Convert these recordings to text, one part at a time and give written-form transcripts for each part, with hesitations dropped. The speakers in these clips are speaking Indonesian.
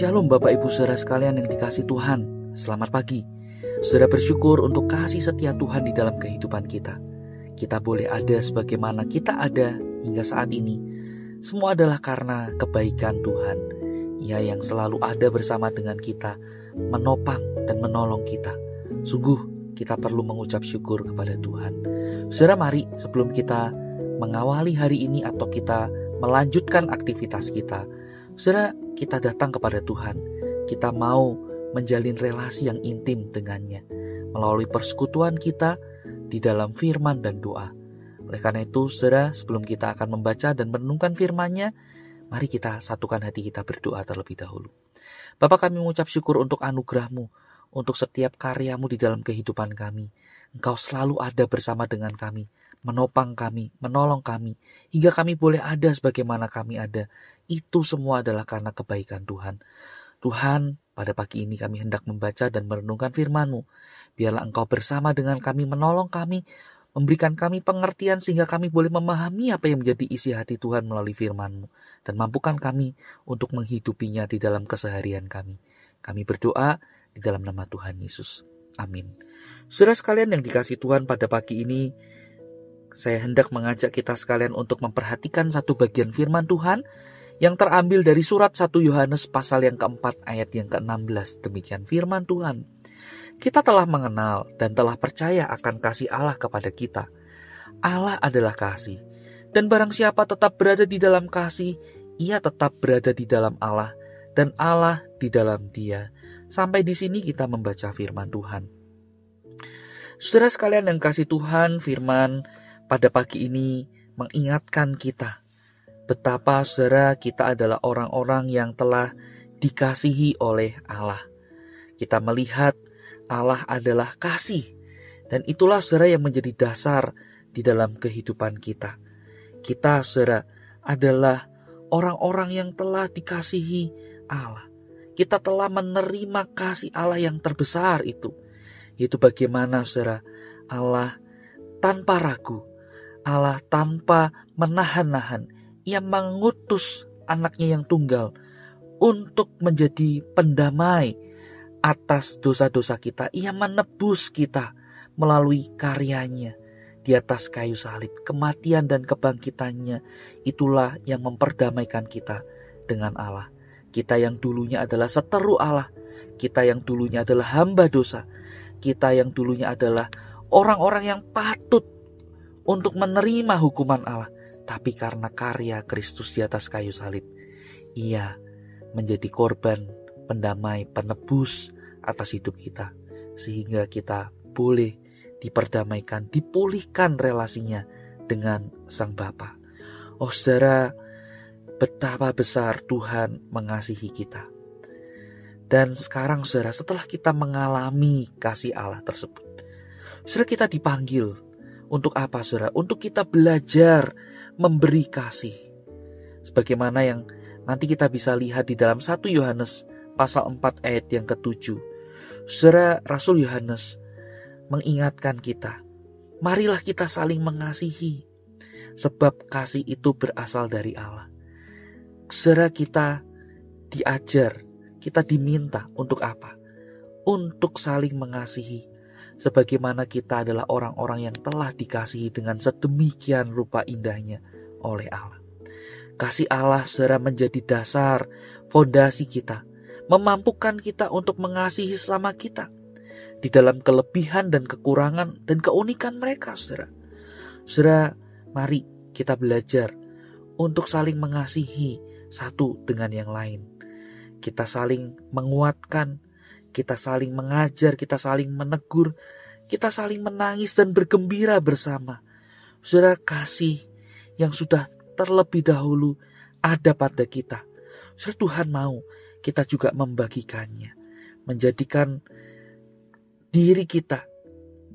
Shalom Bapak Ibu Saudara sekalian yang dikasihi Tuhan. Selamat pagi. Saudara bersyukur untuk kasih setia Tuhan di dalam kehidupan kita. Kita boleh ada sebagaimana kita ada hingga saat ini. Semua adalah karena kebaikan Tuhan. Ia yang selalu ada bersama dengan kita, menopang dan menolong kita. Sungguh kita perlu mengucap syukur kepada Tuhan. Saudara, mari sebelum kita mengawali hari ini atau kita melanjutkan aktivitas kita, saudara, kita datang kepada Tuhan. Kita mau menjalin relasi yang intim dengannya melalui persekutuan kita di dalam firman dan doa. Oleh karena itu, saudara, sebelum kita akan membaca dan merenungkan firman-Nya, mari kita satukan hati kita berdoa terlebih dahulu. Bapa, kami mengucap syukur untuk anugerah-Mu, untuk setiap karya-Mu di dalam kehidupan kami. Engkau selalu ada bersama dengan kami, menopang kami, menolong kami, hingga kami boleh ada sebagaimana kami ada. Itu semua adalah karena kebaikan Tuhan. Tuhan, pada pagi ini kami hendak membaca dan merenungkan firman-Mu. Biarlah Engkau bersama dengan kami, menolong kami, memberikan kami pengertian sehingga kami boleh memahami apa yang menjadi isi hati Tuhan melalui firman-Mu. Dan mampukan kami untuk menghidupinya di dalam keseharian kami. Kami berdoa di dalam nama Tuhan Yesus. Amin. Saudara sekalian yang dikasihi Tuhan, pada pagi ini saya hendak mengajak kita sekalian untuk memperhatikan satu bagian firman Tuhan yang terambil dari surat 1 Yohanes pasal yang keempat ayat yang ke-16. Demikian firman Tuhan. Kita telah mengenal dan telah percaya akan kasih Allah kepada kita. Allah adalah kasih. Dan barang siapa tetap berada di dalam kasih, ia tetap berada di dalam Allah dan Allah di dalam dia. Sampai di sini kita membaca firman Tuhan. Saudara sekalian yang kasih Tuhan, firman pada pagi ini mengingatkan kita betapa saudara kita adalah orang-orang yang telah dikasihi oleh Allah. Kita melihat Allah adalah kasih, dan itulah saudara yang menjadi dasar di dalam kehidupan kita. Kita saudara adalah orang-orang yang telah dikasihi Allah. Kita telah menerima kasih Allah yang terbesar itu. Yaitu bagaimana saudara Allah tanpa ragu, Allah tanpa menahan-nahan, Ia mengutus anaknya yang tunggal untuk menjadi pendamai atas dosa-dosa kita. Ia menebus kita melalui karyanya di atas kayu salib. Kematian dan kebangkitannya itulah yang memperdamaikan kita dengan Allah. Kita yang dulunya adalah seteru Allah, kita yang dulunya adalah hamba dosa, kita yang dulunya adalah orang-orang yang patut untuk menerima hukuman Allah. Tapi karena karya Kristus di atas kayu salib, Ia menjadi korban, pendamai, penebus atas hidup kita. Sehingga kita boleh diperdamaikan, dipulihkan relasinya dengan Sang Bapa. Oh saudara, betapa besar Tuhan mengasihi kita. Dan sekarang saudara, setelah kita mengalami kasih Allah tersebut, saudara, kita dipanggil untuk apa saudara? Untuk kita belajar memberi kasih. Sebagaimana yang nanti kita bisa lihat di dalam 1 Yohanes pasal 4 ayat yang ke-7. Saudara, Rasul Yohanes mengingatkan kita, marilah kita saling mengasihi, sebab kasih itu berasal dari Allah. Saudara, kita diajar, kita diminta untuk apa? Untuk saling mengasihi. Sebagaimana kita adalah orang-orang yang telah dikasihi dengan sedemikian rupa indahnya oleh Allah. Kasih Allah saudara menjadi dasar, fondasi kita, memampukan kita untuk mengasihi sesama kita di dalam kelebihan dan kekurangan dan keunikan mereka, saudara. Saudara, mari kita belajar untuk saling mengasihi satu dengan yang lain. Kita saling menguatkan, kita saling mengajar, kita saling menegur, kita saling menangis dan bergembira bersama. Saudara, kasih yang sudah terlebih dahulu ada pada kita. Saudara, Tuhan mau kita juga membagikannya. Menjadikan diri kita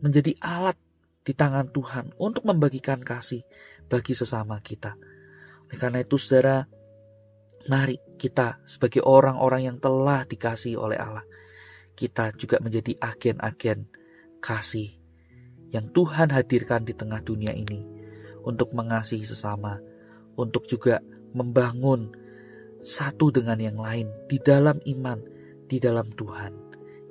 menjadi alat di tangan Tuhan untuk membagikan kasih bagi sesama kita. Oleh karena itu saudara, mari kita sebagai orang-orang yang telah dikasihi oleh Allah, kita juga menjadi agen-agen kasih yang Tuhan hadirkan di tengah dunia ini untuk mengasihi sesama, untuk juga membangun satu dengan yang lain di dalam iman, di dalam Tuhan.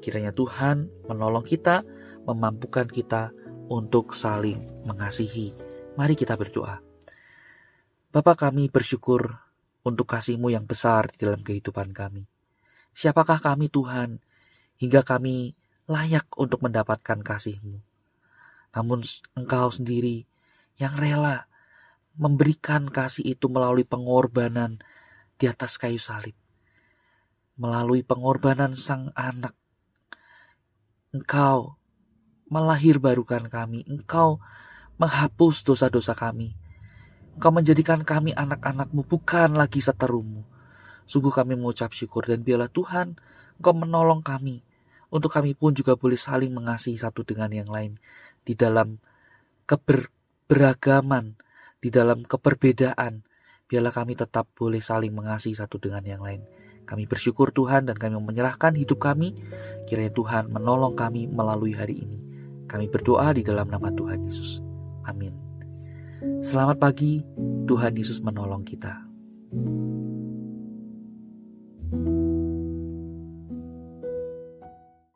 Kiranya Tuhan menolong kita, memampukan kita untuk saling mengasihi. Mari kita berdoa. Bapa, kami bersyukur untuk kasih-Mu yang besar di dalam kehidupan kami. Siapakah kami Tuhan, hingga kami layak untuk mendapatkan kasih-Mu? Namun Engkau sendiri yang rela memberikan kasih itu melalui pengorbanan di atas kayu salib. Melalui pengorbanan Sang Anak, Engkau melahirbarukan kami. Engkau menghapus dosa-dosa kami. Engkau menjadikan kami anak-anak-Mu, bukan lagi seterumu. Sungguh kami mengucap syukur, dan biarlah Tuhan Engkau menolong kami, untuk kami pun juga boleh saling mengasihi satu dengan yang lain, di dalam keberagaman, di dalam keperbedaan. Biarlah kami tetap boleh saling mengasihi satu dengan yang lain. Kami bersyukur Tuhan, dan kami menyerahkan hidup kami. Kiranya Tuhan menolong kami melalui hari ini. Kami berdoa di dalam nama Tuhan Yesus. Amin. Selamat pagi, Tuhan Yesus menolong kita.